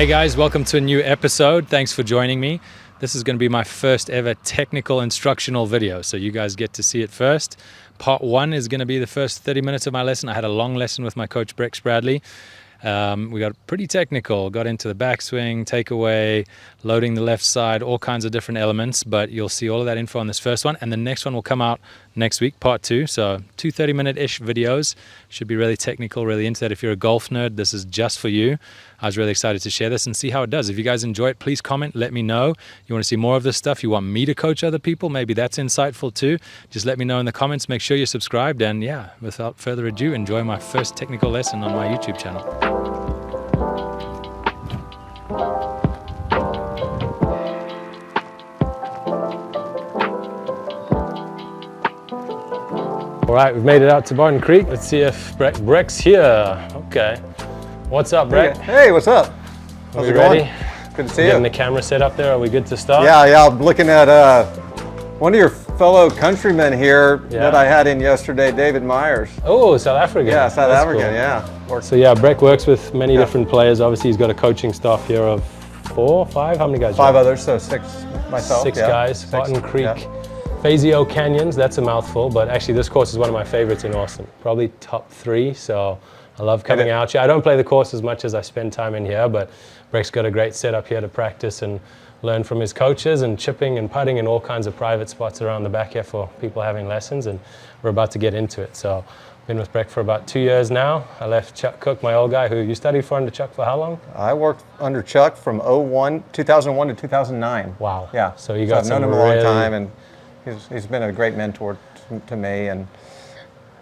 Hey guys, welcome to a new episode. Thanks for joining me. This is going to be my first ever technical instructional video, so you guys get to see it first. Part 1 is going to be the first 30 minutes of my lesson. I had a long lesson with my coach, Brech Spradley. We got pretty technical, got into the backswing, takeaway, loading the left side, all kinds of different elements, but you'll see all of that info on this first one, and the next one will come out next week, part 2. So 2 30-minute-ish videos. Should be really technical, really into that. If you're a golf nerd, this is just for you. I was really excited to share this and see how it does. If you guys enjoy it, please comment, let me know. You want to see more of this stuff, you want me to coach other people, maybe that's insightful too. Just let me know in the comments. Make sure you're subscribed, and yeah, without further ado, enjoy my first technical lesson on my YouTube channel. All right, we've made it out to Barton Creek. Let's see if Brech's here. Okay. What's up, Brech? Hey, what's up? How's it going? Ready? Good to see you. Getting the camera set up there. Are we good to start? Yeah, I'm looking at one of your fellow countrymen here that I had in yesterday, David Myers. Oh, South African. Yeah, South That's African, cool. yeah. So yeah, Brech works with many different players. Obviously, he's got a coaching staff here of 4, 5. How many guys? 5 others, so 6 myself. 6 guys. Barton Creek. Fazio Canyons, that's a mouthful, but actually this course is one of my favorites in Austin. Probably top 3, so I love coming out here. I don't play the course as much as I spend time in here, but Brech's got a great setup here to practice and learn from his coaches, and chipping and putting and all kinds of private spots around the back here for people having lessons, and we're about to get into it. So I've been with Brech for about 2 years now. I left Chuck Cook, my old guy, who you studied for under Chuck for how long? I worked under Chuck from 2001 to 2009. Wow. Yeah. So you got I've known him a long time, and he's been a great mentor to me, and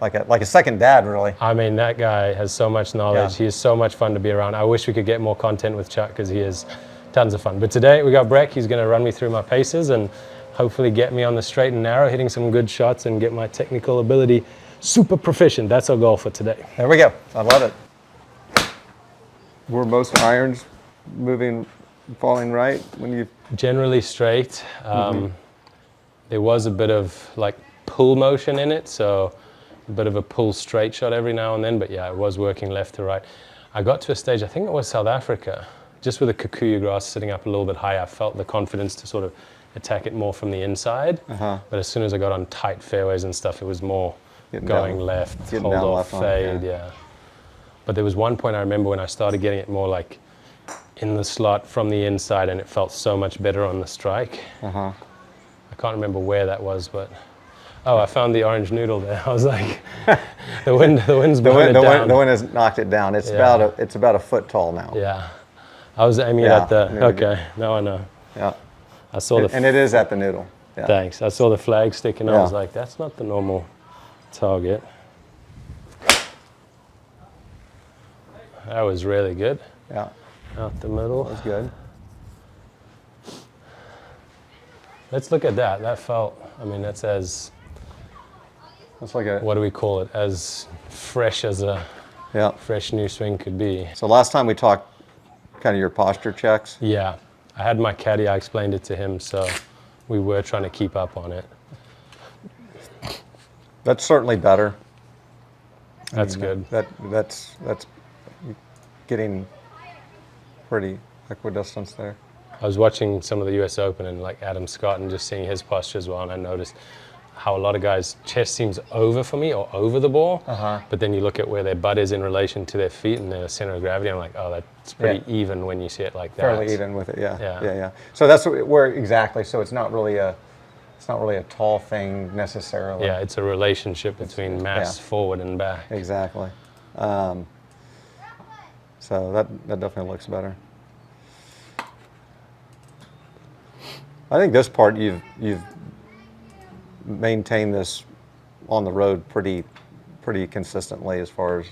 like a second dad, really. I mean, that guy has so much knowledge. He is so much fun to be around. I wish we could get more content with Chuck because he is tons of fun. But today we got Brech. He's going to run me through my paces and hopefully get me on the straight and narrow, hitting some good shots and get my technical ability super proficient. That's our goal for today. There we go. I love it. Were most irons falling right when you? Generally straight. There was a bit of like pull motion in it, so a bit of a pull straight shot every now and then, but yeah, it was working left to right. I got to a stage, I think it was South Africa, just with the kikuyu grass sitting up a little bit higher, I felt the confidence to sort of attack it more from the inside. But as soon as I got on tight fairways and stuff, it was more going left, hold off, fade, yeah. But there was one point I remember when I started getting it more like in the slot from the inside, and it felt so much better on the strike. I can't remember where that was, but I found the orange noodle there. I was like, the wind's blown it down. The wind has knocked it down. It's about a foot tall now. Yeah, I was aiming at the. Okay, now I know. Yeah, I saw and it is at the noodle. Yeah. Thanks. I saw the flag sticking. I was like, that's not the normal target. That was really good. Yeah, out the middle. That was good. Let's look at that. That felt, I mean, that's as, that's like a, what do we call it? As fresh as a fresh new swing could be. So last time we talked kind of your posture checks. Yeah, I had my caddy, I explained it to him, so we were trying to keep up on it. That's certainly better. That's good. That's getting pretty equidistant there. I was watching some of the US Open and like Adam Scott and just seeing his posture as well, and I noticed how a lot of guys' chest seems over for me or over the ball, but then you look at where their butt is in relation to their feet and their center of gravity, I'm like, oh, that's pretty even when you see it like that. Fairly even with it, yeah. So that's where exactly. So it's not really a tall thing necessarily. Yeah, it's a relationship between mass forward and back. Exactly. So that definitely looks better. I think this part you've maintained this on the road pretty consistently as far as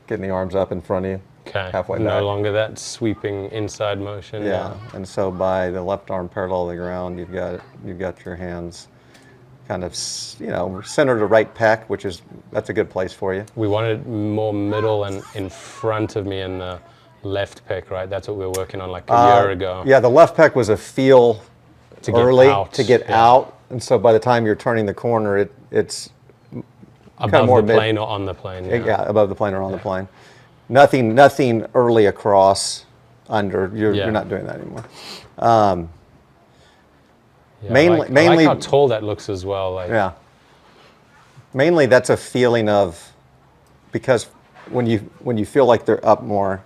getting the arms up in front of you. Okay. Halfway back. No longer that sweeping inside motion. Yeah. And so by the left arm parallel to the ground, you've got your hands kind of center to right pec, that's a good place for you. We wanted more middle and in front of me in the left pec, right? That's what we were working on like a year ago. Yeah, the left pec was a feel to get out, and so by the time you're turning the corner, it's above the plane or on the plane. Yeah, above the plane or on the plane. Nothing early across under. You're Yeah. not doing that anymore. Yeah, Mainly- I mainly- like how tall that looks as well. Like, Yeah. Mainly that's a feeling of, because when you feel like they're up more,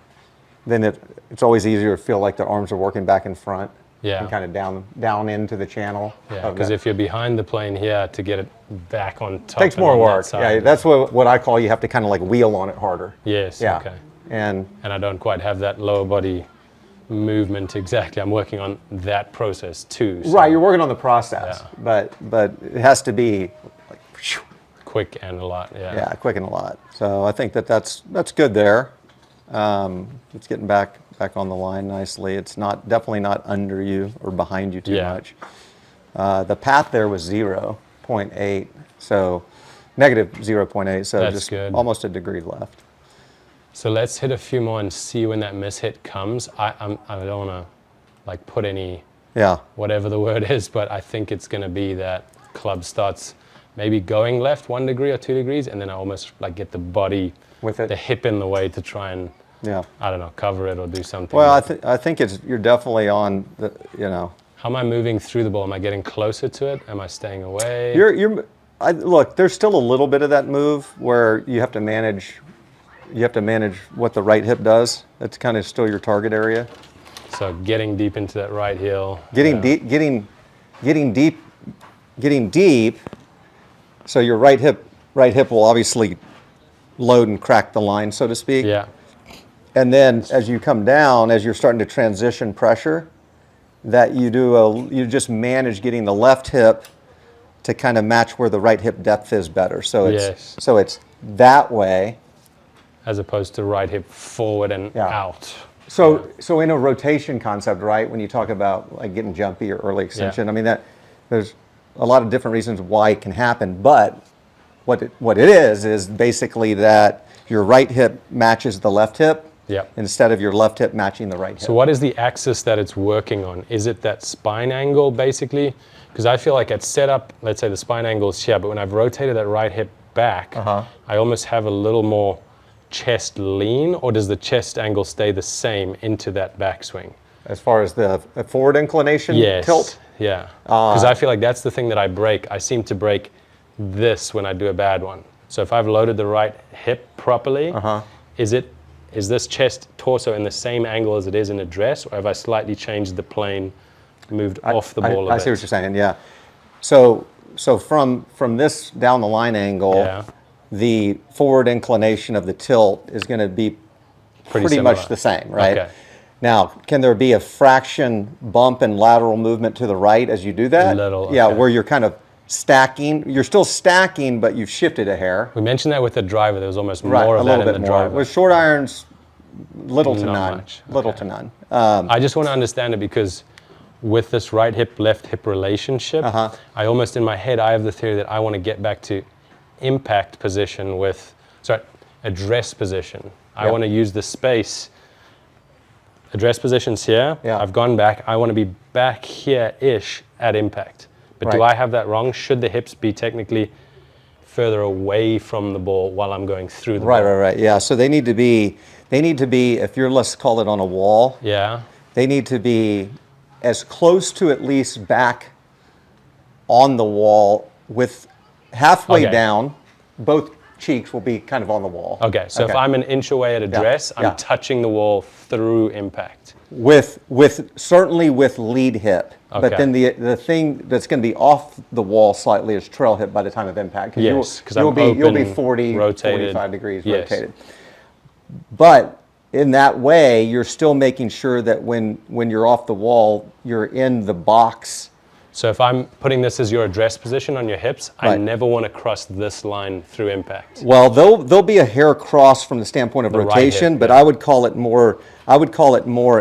then it's always easier to feel like their arms are working back in front. Yeah. And kind of down into the channel. Yeah, of because that. if you're behind the plane here, to get it back on top. Takes and more on that work. side, Yeah, that's what I call, you have to kind of like wheel on it harder. Yes. Yeah. Okay. And And I don't quite have that lower body movement exactly. I'm working on that process too. So right, you're working on the process, Yeah. but it has to be like, phew, quick and a lot. Yeah. yeah, quick and a lot. So I think that's good there. It's getting back on the line nicely. It's definitely not under you or behind you too Yeah. much. The path there was 0.8, so negative 0.8, so That's just good. almost a degree left. So let's hit a few more and see when that miss hit comes. I don't want to like put any Yeah, whatever the word is, but I think it's going to be that club starts maybe going left 1 degree or 2 degrees, and then I almost like get the body with it. the hip in the way to try and Yeah. I don't know, cover it or do something. Well, I think you're definitely on the, How am I moving through the ball? Am I getting closer to it? Am I staying away? Look, there's still a little bit of that move where you have to manage what the right hip does. That's kind of still your target area. So getting deep into that right heel. Getting deep. So your right hip will obviously load and crack the line, so to speak. Yeah. And then as you come down, as you're starting to transition pressure, that you just manage getting the left hip to kind of match where the right hip depth is better. So it's that way. As opposed to right hip forward and out. So in a rotation concept, right, when you talk about like getting jumpy or early extension, I mean there's a lot of different reasons why it can happen, but what it is basically that your right hip matches the left hip. Yep. Instead of your left hip matching the right hip. So what is the axis that it's working on? Is it that spine angle basically? Because I feel like it's set up, let's say the spine angle is here, but when I've rotated that right hip back, I almost have a little more chest lean, or does the chest angle stay the same into that backswing? As far as the forward inclination tilt? Yeah. Because I feel like that's the thing that I break. I seem to break this when I do a bad one. So if I've loaded the right hip properly, is this chest torso in the same angle as it is in a dress, or have I slightly changed the plane, moved off the ball a bit? I see what you're saying, yeah. So from this down the line angle, the forward inclination of the tilt is going to be pretty much the same, right? Okay. Now, can there be a fraction bump and lateral movement to the right as you do that? A little, yeah, okay. where you're kind of stacking. You're still stacking, but you've shifted a hair. We mentioned that with the driver. There was almost more of that in the driver. With short irons, little to Not none. much. Little Okay. to none. I just want to understand it because with this right hip, left hip relationship, I almost in my head, I have the theory that I want to get back to impact position address position. I want to use the space. Address position's here. Yeah. I've gone back. I want to be back here-ish at impact. But do Right. I have that wrong? Should the hips be technically further away from the ball while I'm going through the ball? Right. Yeah. So they need to be, if you're, let's call it on a wall, Yeah. they need to be as close to at least back on the wall with halfway down, both cheeks will be kind of on the wall. Okay, so if I'm an inch away at a dress, I'm touching the wall through impact. Certainly with lead hip. Okay. But then the thing that's going to be off the wall slightly is trail hip by the time of impact. Yes, because you'll be open, 40, rotated. 45 degrees Yes. rotated. But in that way, you're still making sure that when you're off the wall, you're in the box. So if I'm putting this as your address position on your hips, I Right. never want to cross this line through impact. Well, there'll be a hair cross from the standpoint of The right rotation, hip, but I would call it more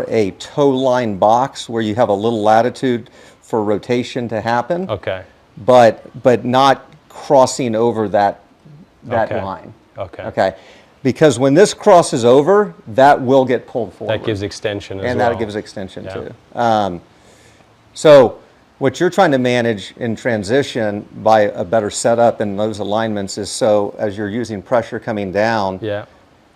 a toe line box where you have a little latitude for rotation to happen. Okay. But not crossing over that Okay. line. Okay. Because when this crosses over, that will get pulled forward. That gives extension as and well. that gives extension too. So what you're trying to manage in transition by a better setup in those alignments is so as you're using pressure coming down, Yeah.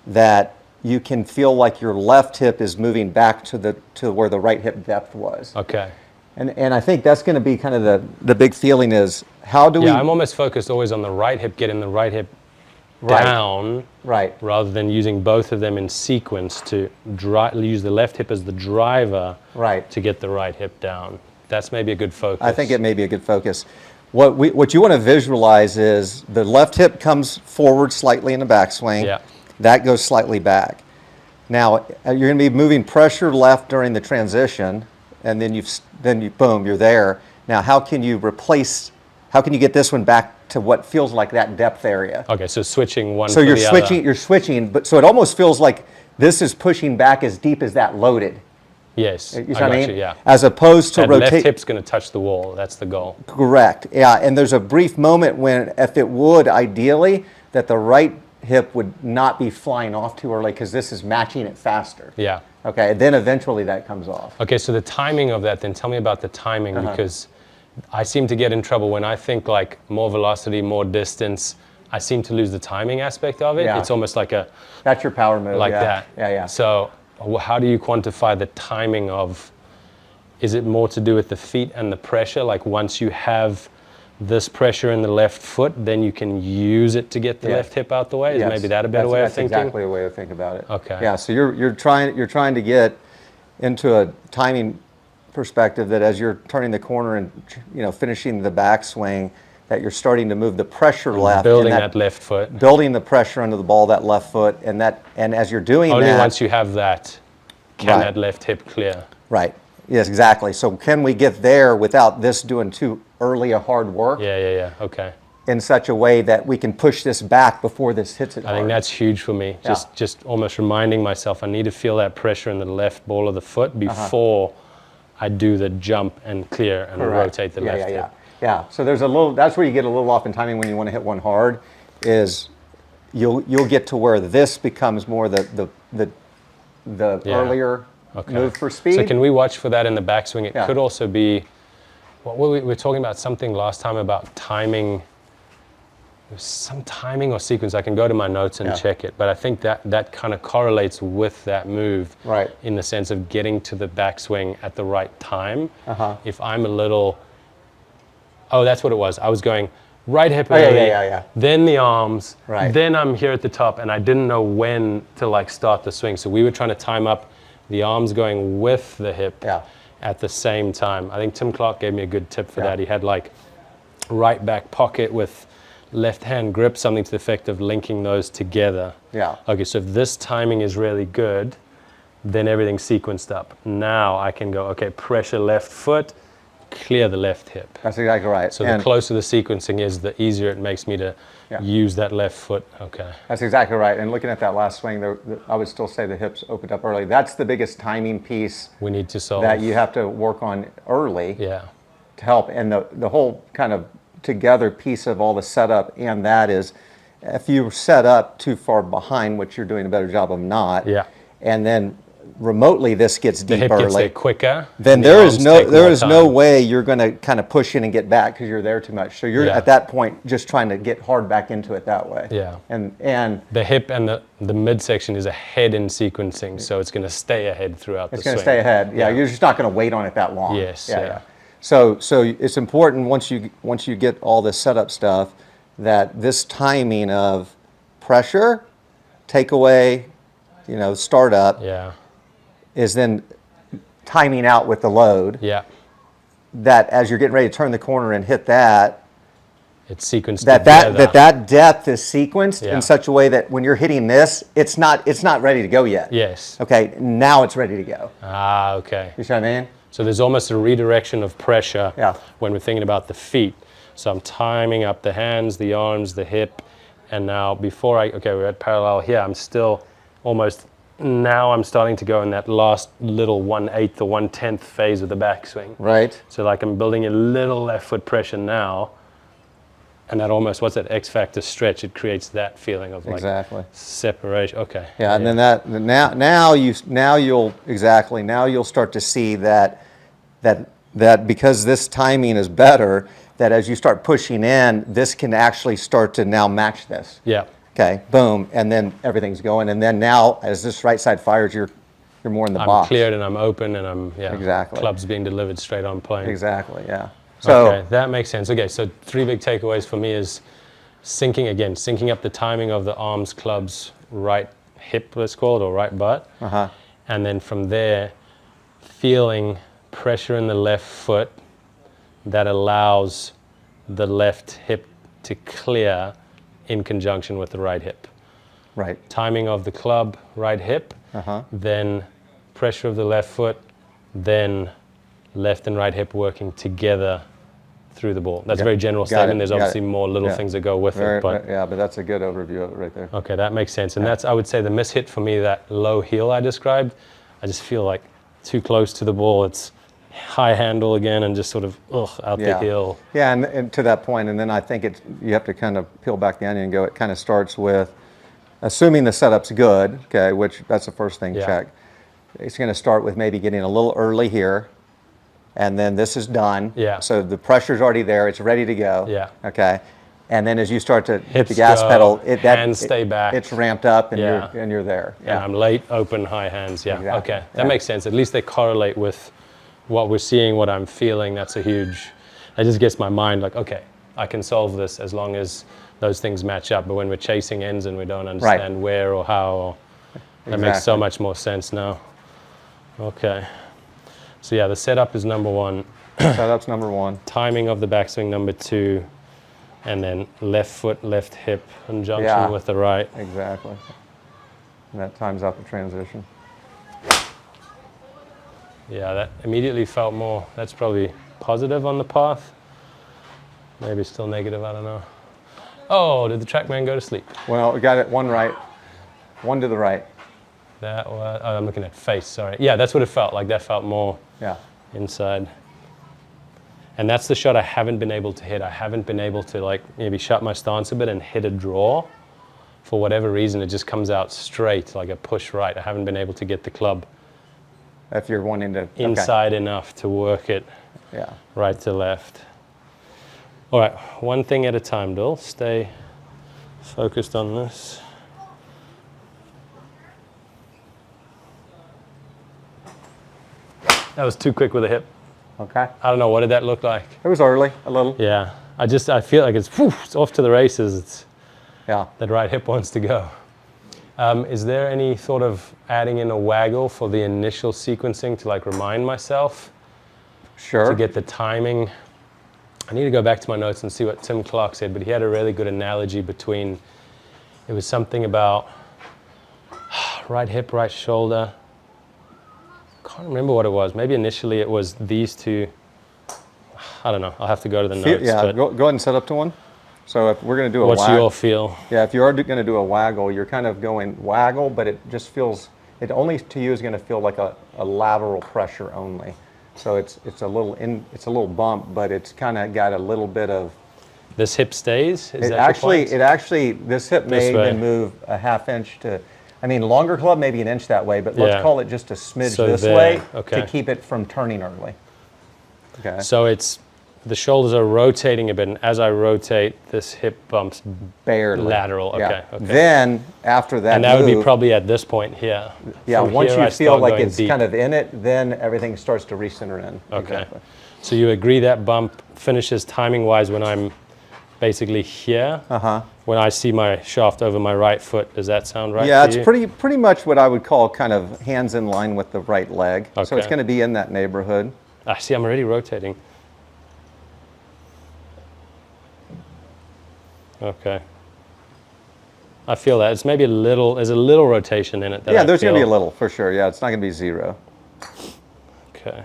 that you can feel like your left hip is moving back to where the right hip depth was. Okay. And I think that's going to be kind of the big feeling is how do we... Yeah, I'm almost focused always on the right hip, getting the right hip down, right, rather than using both of them in sequence to use the left hip as the driver to get the right hip down. That's maybe a good focus. I think it may be a good focus. What you want to visualize is the left hip comes forward slightly in the backswing. Yeah. That goes slightly back. Now you're going to be moving pressure left during the transition, and then boom, you're there. Now how can you get this one back to what feels like that depth area? Okay, so switching one. So you're switching, but so it almost feels like this is pushing back as deep as that loaded. Yes, You know what I mean? yeah. As opposed to that rotate. left hip's going to touch the wall. That's the goal. Correct. Yeah, and there's a brief moment when, if it would, ideally, that the right hip would not be flying off too early because this is matching it faster. Yeah. Okay, and then eventually that comes off. Okay, so the timing of that, then tell me about the timing, because I seem to get in trouble when I think like more velocity, more distance. I seem to lose the timing aspect of it. Yeah. It's almost like that's your power move. like yeah. that. Yeah. So how do you quantify the timing of, is it more to do with the feet and the pressure? Like once you have this pressure in the left foot, then you can use it to get the left hip out the way? Is maybe that a better way of thinking? That's exactly a way to think about it. Okay. Yeah, so you're trying to get into a timing perspective that as you're turning the corner and finishing the backswing, that you're starting to move the pressure left. Building that left foot. Building the pressure under the ball, that left foot, and as you're doing Only that... once you have that, can that left hip clear. Right. Yes, exactly. So can we get there without this doing too early a hard work? Yeah. Okay. In such a way that we can push this back before this hits it hard. I think that's huge for me. Just almost reminding myself I need to feel that pressure in the left ball of the foot before I do the jump and clear and rotate the left hip. Yeah, so that's where you get a little off in timing when you want to hit one hard, is you'll get to where this becomes more the earlier move for speed. So can we watch for that in the backswing? It Yeah. could also be, we were talking about something last time about timing, some timing or sequence. I can go to my notes and check it, but I think that kind of correlates with that move, in the sense of getting to the backswing at the right time. If I'm a little... Oh, that's what it was. I was going right hip early, then the arms, then I'm here at the top, and I didn't know when to like start the swing. So we were trying to time up the arms going with the hip at the same time. I think Tim Clark gave me a good tip for that. He had like right back pocket with left hand grip, something to the effect of linking those together. Yeah. Okay, so if this timing is really good, then everything's sequenced up. Now I can go, okay, pressure left foot, clear the left hip. That's exactly right. So the closer the sequencing is, the easier it makes me to use that left foot. Okay. That's exactly right. And looking at that last swing, I would still say the hips opened up early. That's the biggest timing piece we need to solve. that you have to work on early to help. And the whole kind of together piece of all the setup, and that is, if you set up too far behind, which you're doing a better job of not, and then remotely this gets deep hip early, gets there quicker, then there is no way you're going to kind of push in and get back because you're there too much. So you're at that point just trying to get hard back into it that way. And the hip and the midsection is ahead in sequencing, so it's going to stay ahead throughout the swing. It's going to stay ahead. You're just not going to wait on it that long. Yes. So it's important once you get all this setup stuff, that this timing of pressure, takeaway, startup, is then timing out with the load. That as you're getting ready to turn the corner and hit that, it's sequenced that depth is sequenced in such a way that when you're hitting this, it's not ready to go yet. Okay, now it's ready to go. Okay. You see what I mean? So there's almost a redirection of pressure when we're thinking about the feet. So I'm timing up the hands, the arms, the hip, and now we're at parallel here. I'm still almost, now I'm starting to go in that last little 1/8 or 1/10 phase of the backswing. Right. So like I'm building a little left foot pressure now, and that almost, what's that X factor stretch? It creates that feeling of like separation. Okay. Yeah, and then now you'll start to see that because this timing is better, that as you start pushing in, this can actually start to now match this. Okay, boom, and then everything's going. And then now, as this right side fires, you're more in the box. I'm cleared and I'm open and I'm, Exactly. club's being delivered straight on plane. Exactly, yeah. So, okay, that makes sense. Okay, so 3 big takeaways for me is syncing up the timing of the arms, clubs, right hip, let's call it, or right butt. And then from there, feeling pressure in the left foot that allows the left hip to clear in conjunction with the right hip. right. Timing of the club, right hip, then pressure of the left foot, then left and right hip working together through the ball. That's a very general statement. There's obviously more little things that go with it. But yeah, but that's a good overview of it right there. okay, that makes sense. And that's, I would say, the mishit for me, that low heel I described. I just feel like too close to the ball. It's high handle again and just sort of out the heel. Yeah, and to that point, and then I think you have to kind of peel back the onion and go, it kind of starts with, assuming the setup's good, okay, which that's the first thing, check. It's going to start with maybe getting a little early here, and then this is done. Yeah. So the pressure's already there, it's ready to go. Yeah. Okay. And then as you start to hit the Hips gas go, pedal, hands stay back. It's ramped up and Yeah. you're there. And I'm late, open, high hands. Yeah. Exactly. Okay. That makes sense. At least they correlate with what we're seeing, what I'm feeling. That just gets my mind like, okay, I can solve this as long as those things match up. But when we're chasing ends and we don't understand where or how, that makes so much more sense now. Okay. So yeah, the setup is number one. Setup's number one. Timing of the backswing number two. And then left foot, left hip, conjunction with the right. Exactly. And that times out the transition. Yeah, that immediately felt more, that's probably positive on the path. Maybe still negative, I don't know. Oh, did the TrackMan go to sleep? Well, we got it one right, one to the right. That was, I'm looking at face, sorry. Yeah, that's what it felt like. That felt more inside. And that's the shot I haven't been able to hit. I haven't been able to like maybe shut my stance a bit and hit a draw. For whatever reason, it just comes out straight, like a push right. I haven't been able to get the club if you're wanting to inside enough to work it right to left. All right, one thing at a time, Dill. Stay focused on this. That was too quick with the hip. Okay. I don't know, what did that look like? It was early, a little. Yeah, I feel like it's off to the races. It's that right hip wants to go. Is there any sort of adding in a waggle for the initial sequencing to like remind myself? Sure. To get the timing. I need to go back to my notes and see what Tim Clark said, but he had a really good analogy between, it was something about right hip, right shoulder. Can't remember what it was. Maybe initially it was these two. I don't know. I'll have to go to the notes. Yeah, go ahead and set up to one. So if we're going to do a waggle. What's your feel? Yeah, if you are going to do a waggle, you're kind of going waggle, but it just feels, it only to you is going to feel like a lateral pressure only. So it's a little bump, but it's kind of got a little bit of. This hip stays? It actually, this hip may even move a half inch to. I mean, longer club, maybe an inch that way, but let's call it just a smidge this way to keep it from turning early. Okay. So the shoulders are rotating a bit, and as I rotate, this hip bumps barely lateral. Okay. Then after that, and that would be probably at this point here. Yeah. Once you feel like it's kind of in it, then everything starts to recenter in. Okay. Exactly. So you agree that bump finishes timing-wise when I'm basically here? When I see my shaft over my right foot, does that sound right? Yeah, to it's you? pretty much what I would call kind of hands in line with the right leg. Okay. So it's going to be in that neighborhood. I see. I'm already rotating. Okay. I feel that. It's maybe there's a little rotation in it. Yeah, there's going to be a little, for sure. Yeah, it's not going to be zero. Okay.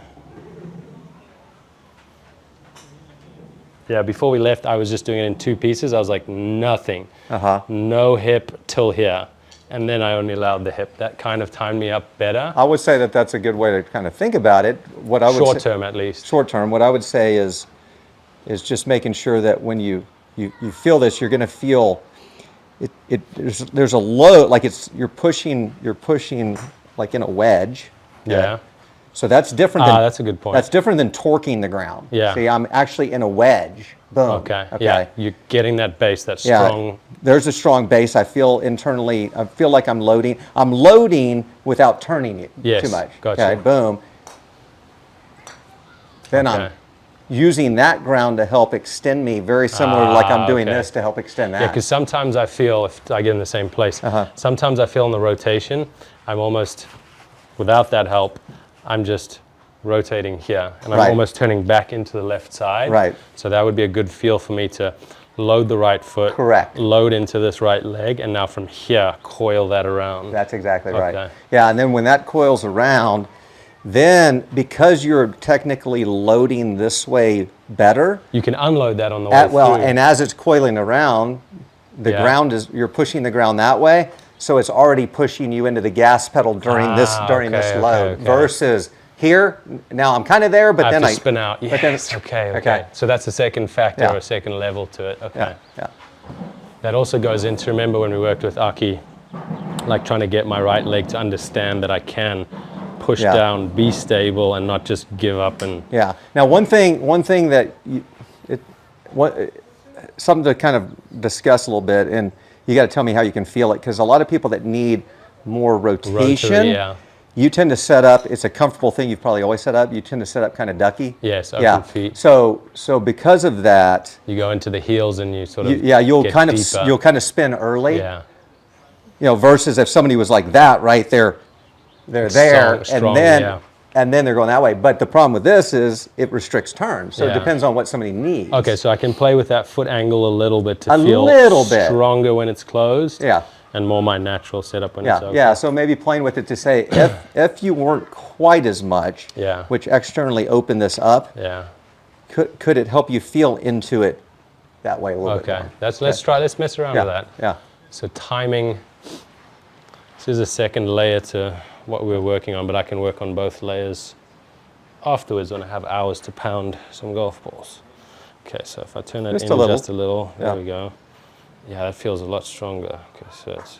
Yeah, before we left, I was just doing it in two pieces. I was like, nothing. No hip till here. And then I only allowed the hip. That kind of timed me up better. I would say that that's a good way to kind of think about it. What I would short term, at least. Short term. What I would say is just making sure that when you feel this, you're going to feel there's a load, like you're pushing like in a wedge. Yeah. So that's different than that's a good point. That's different than torquing the ground. Yeah. See, I'm actually in a wedge, Boom. Okay. Yeah, you're getting that base, that Yeah, strong. there's a strong base. I feel internally, I feel like I'm loading. I'm loading without turning it Yes, too much. gotcha. Okay, boom. Then I'm using that ground to help extend me, very similar to like I'm doing this to help extend that. Yeah, because sometimes I feel, if I get in the same place, sometimes I feel in the rotation, I'm almost, without that help, I'm just rotating here, and I'm almost turning back into the left side. Right. So that would be a good feel for me to load the right foot, Correct. load into this right leg, and now from here, coil that around. That's exactly right. Yeah, and then when that coils around, then because you're technically loading this way better, you can unload that on the way through. And as it's coiling around, the ground is, you're pushing the ground that way, so it's already pushing you into the gas pedal during this load. Versus here, now I'm kind of there, but I then have to spin out. Yes. But then, Okay. So that's a second factor, or a second level to it. Okay. Yeah. That also goes into, remember when we worked with Aki, like trying to get my right leg to understand that I can push down, be stable, and not just give up. And Now one thing that something to kind of discuss a little bit, and you got to tell me how you can feel it, because a lot of people that need more rotation, you tend to set up. It's a comfortable thing. You've probably always set up. You tend to set up kind of ducky. Yes, open feet. So because of that, you go into the heels and you sort of you'll get kind deeper. of you'll kind of spin early. Yeah. You know, versus if somebody was like that, right? They're there, and then they're going that way. But the problem with this is it restricts turns. So it depends on what somebody needs. Okay, so I can play with that foot angle a little bit to feel stronger when it's closed. Yeah. And more my natural setup when it's open. Yeah, so maybe playing with it to say, if you weren't quite as much, which externally opened this up, could it help you feel into it that way a little bit more? Let's mess around with that. Yeah. So timing, this is a second layer to what we're working on, but I can work on both layers afterwards when I have hours to pound some golf balls. Okay, so if I turn it in just a little, there we go. Yeah, that feels a lot stronger. Okay, so it's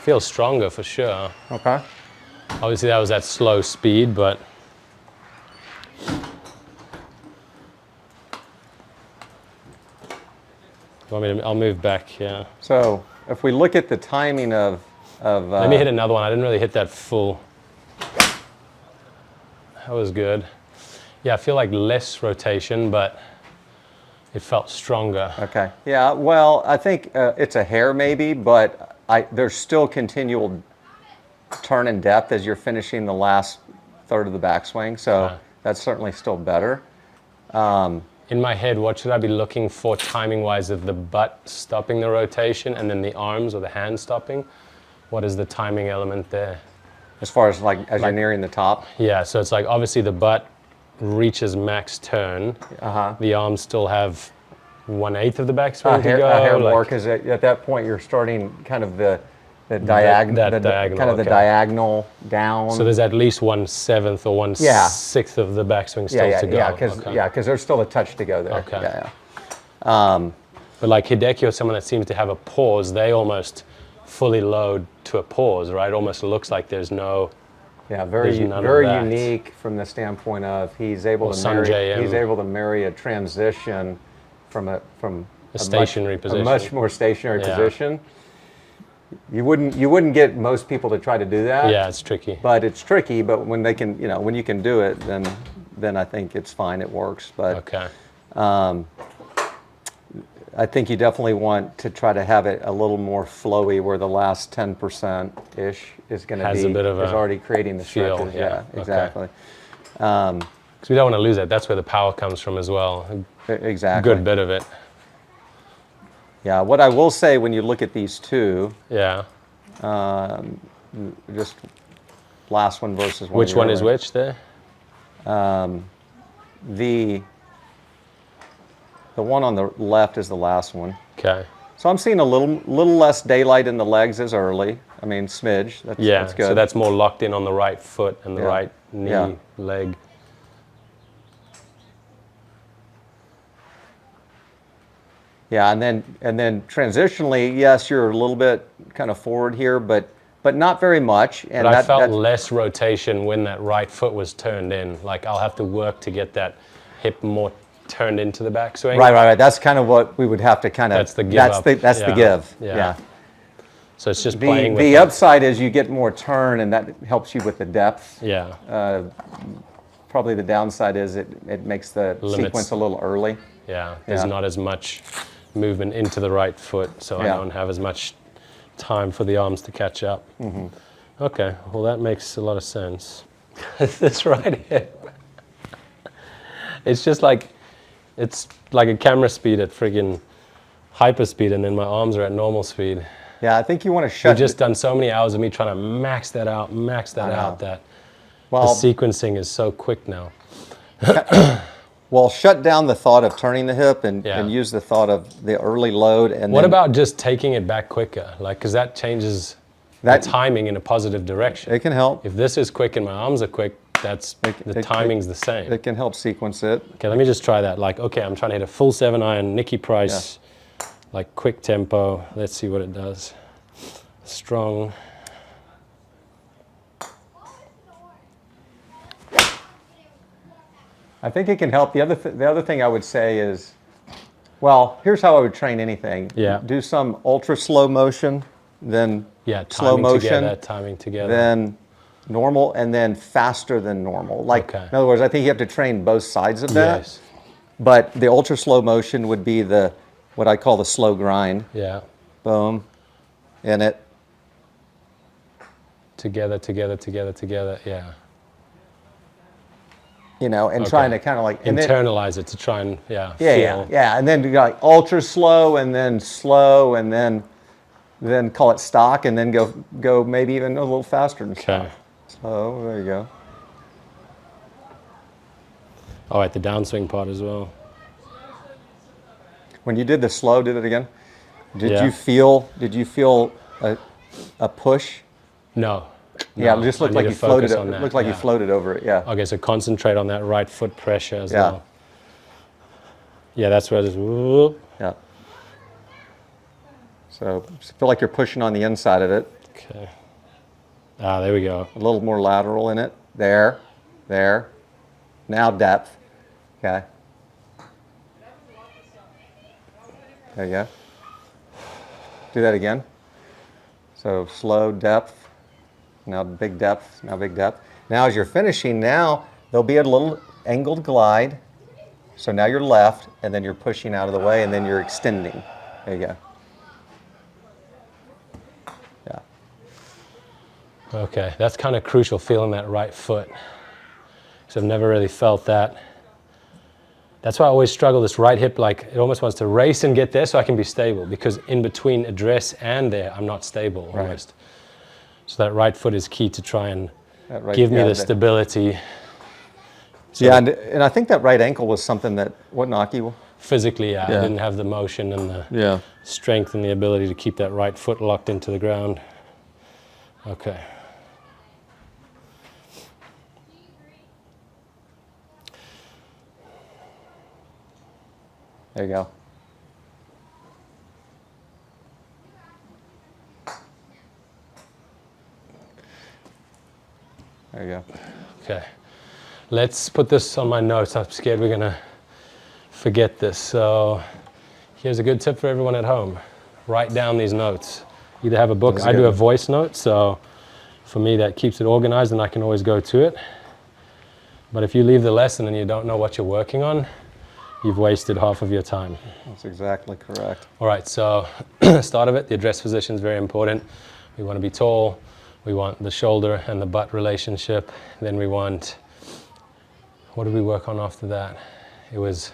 feels stronger for sure. Okay. Obviously, that was at slow speed, but I'll move back here. So if we look at the timing of let me hit another one. I didn't really hit that full. That was good. Yeah, I feel like less rotation, but it felt stronger. Okay. Yeah, well, I think it's a hair maybe, but there's still continual turn and depth as you're finishing the last third of the backswing, so that's certainly still better. In my head, what should I be looking for timing-wise of the butt stopping the rotation and then the arms or the hand stopping? What is the timing element there? As far as as you're nearing the top? Yeah, so it's like obviously the butt reaches max turn. The arms still have 1/8 of the backswing to go. A hair more, because at that point you're starting kind of the diagonal, kind of the diagonal down. So there's at least 1/7 or 1/6 of the backswing still to go. Yeah, because there's still a touch to go there. Okay. But like Hideki or someone that seems to have a pause, they almost fully load to a pause, right? Almost looks like there's no. Yeah, very unique from the standpoint of he's able to marry a transition from a stationary position, a much more stationary position. You wouldn't get most people to try to do that. Yeah, it's tricky. But it's tricky. But when they can, when you can do it, then I think it's fine. It works. But I think you definitely want to try to have it a little more flowy, where the last 10% ish is going to be is already creating the stretches. Yeah, exactly. Because we don't want to lose that. That's where the power comes from as well. Exactly. A good bit of it. Yeah. What I will say when you look at these two. Yeah. Just last one versus one. Which one is which there? The one on the left is the last one. Okay. So I'm seeing a little less daylight in the legs as early. I mean, smidge. That's good. So that's more locked in on the right foot and the right knee, leg. Yeah, and then transitionally, yes, you're a little bit kind of forward here, but but not very much. And But I felt less rotation when that right foot was turned in. Like I'll have to work to get that hip more turned into the backswing. Right. That's kind of what we would have to kind of. That's the give That's up. the give. Yeah. Yeah. So it's just playing with the that. upside is you get more turn, and that helps you with the depth. Yeah. Probably the downside is it makes the sequence a little early. Yeah. There's not as much movement into the right foot, so I don't have as much time for the arms to catch up. Okay, well that makes a lot of sense. This right hip, it's just like, it's like a camera speed at friggin' hyper speed, and then my arms are at normal speed. Yeah, I think you want to shut. We've just done so many hours of me trying to max that out, that Well, the sequencing is so quick now. Well, shut down the thought of turning the hip and Yeah. use the thought of the early load. And What then about just taking it back quicker? Like, because that changes the timing in a positive direction. it can help. If this is quick and my arms are quick, that's the timing's the same. It can help sequence it. Okay, let me just try that. Like, okay, I'm trying to hit a full 7-iron, Nicky Price, like quick tempo. Let's see what it does. Strong. I think it can help. The other thing I would say is, well, here's how I would train anything. Yeah. Do some ultra slow motion, then slow timing motion, timing together. then normal, and then faster than normal. Like, Okay. in other words, I think you have to train both sides of that. Yes. But the ultra slow motion would be what I call the slow grind. Yeah. Boom, in it. Together. Yeah. You know, and trying to kind of like Internalize it to try and feel. And then do like ultra slow, and then call it stock, and then go maybe even a little faster than stock. Okay. So there you go. Oh, at the downswing part as well. When you did the slow, did it again? Did Yeah. you feel a push? No. Yeah, it just looked I like need you to focus floated. on It that, looked like you yeah. floated over it. Yeah. Okay, so concentrate on that right foot pressure as Yeah. well. Yeah, that's where I just whoop. Yeah. So feel like you're pushing on the inside of it. Okay. Ah, there we go. A little more lateral in it. There. Now depth. Okay. There you go. Do that again. So slow depth. Now big depth. Now as you're finishing, now there'll be a little angled glide. So now you're left, and then you're pushing out of the way, and then you're extending. There you go. Yeah. Okay, that's kind of crucial, feeling that right foot. Because I've never really felt that. That's why I always struggle, this right hip, like it almost wants to race and get there so I can be stable, because in between address and there, I'm not stable almost. So that right foot is key to try and give me the stability. So and I think that right ankle was something that, what knocked you? Physically, I didn't have the motion and the strength and the ability to keep that right foot locked into the ground. Okay. There you go. There you go. Okay. Let's put this on my notes. I'm scared we're going to forget this. So here's a good tip for everyone at home. Write down these notes. Either have a book. I do a voice note, so for me that keeps it organized and I can always go to it. But if you leave the lesson and you don't know what you're working on, you've wasted half of your time. That's exactly correct. All right, so start of it, the address position is very important. We want to be tall. We want the shoulder and the butt relationship. Then we want, what did we work on after that? It was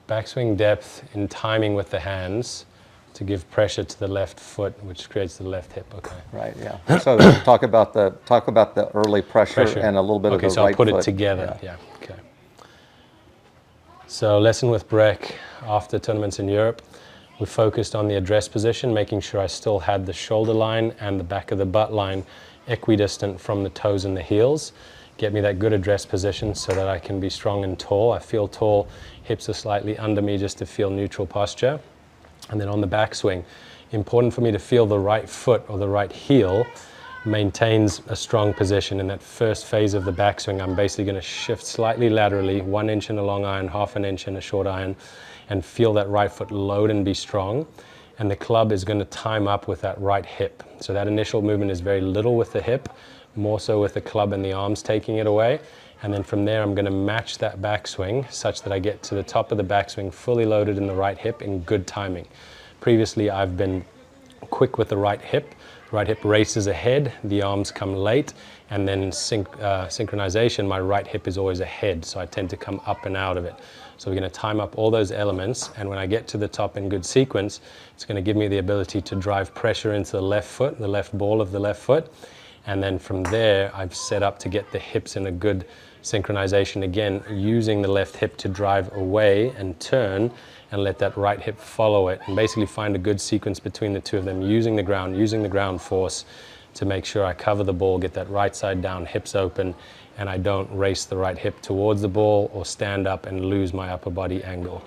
backswing depth in timing with the hands to give pressure to the left foot, which creates the left hip. Okay. Right. Yeah. So talk about the early pressure and a little bit of the right foot. Okay, so I'll put it together. Yeah. Okay. So lesson with Brech after tournaments in Europe, we focused on the address position, making sure I still had the shoulder line and the back of the butt line equidistant from the toes and the heels. Get me that good address position so that I can be strong and tall. I feel tall, hips are slightly under me just to feel neutral posture. And then on the backswing, important for me to feel the right foot or the right heel maintains a strong position. In that first phase of the backswing, I'm basically going to shift slightly laterally, 1 inch in a long iron, half an inch in a short iron, and feel that right foot load and be strong. And the club is going to time up with that right hip. So that initial movement is very little with the hip, more so with the club and the arms taking it away. And then from there, I'm going to match that backswing such that I get to the top of the backswing fully loaded in the right hip in good timing. Previously, I've been quick with the right hip. The right hip races ahead, the arms come late, and then synchronization, my right hip is always ahead, so I tend to come up and out of it. So we're going to time up all those elements, and when I get to the top in good sequence, it's going to give me the ability to drive pressure into the left foot, the left ball of the left foot, and then from there, I've set up to get the hips in a good synchronization again, using the left hip to drive away and turn, and let that right hip follow it, and basically find a good sequence between the two of them, using the ground force to make sure I cover the ball, get that right side down, hips open, and I don't race the right hip towards the ball or stand up and lose my upper body angle.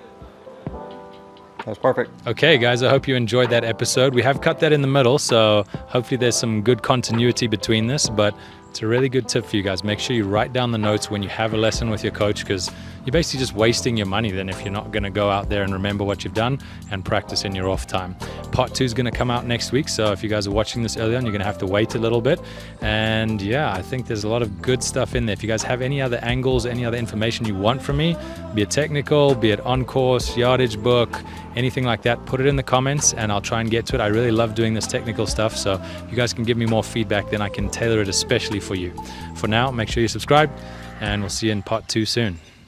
That's perfect. Okay, guys, I hope you enjoyed that episode. We have cut that in the middle, so hopefully there's some good continuity between this, but it's a really good tip for you guys. Make sure you write down the notes when you have a lesson with your coach, because you're basically just wasting your money then if you're not going to go out there and remember what you've done and practice in your off time. Part 2 is going to come out next week, so if you guys are watching this early on, you're going to have to wait a little bit. And yeah, I think there's a lot of good stuff in there. If you guys have any other angles, any other information you want from me, be it technical, be it on course, yardage book, anything like that, put it in the comments and I'll try and get to it. I really love doing this technical stuff, so if you guys can give me more feedback, then I can tailor it especially for you. For now, make sure you subscribe, and we'll see you in part 2 soon.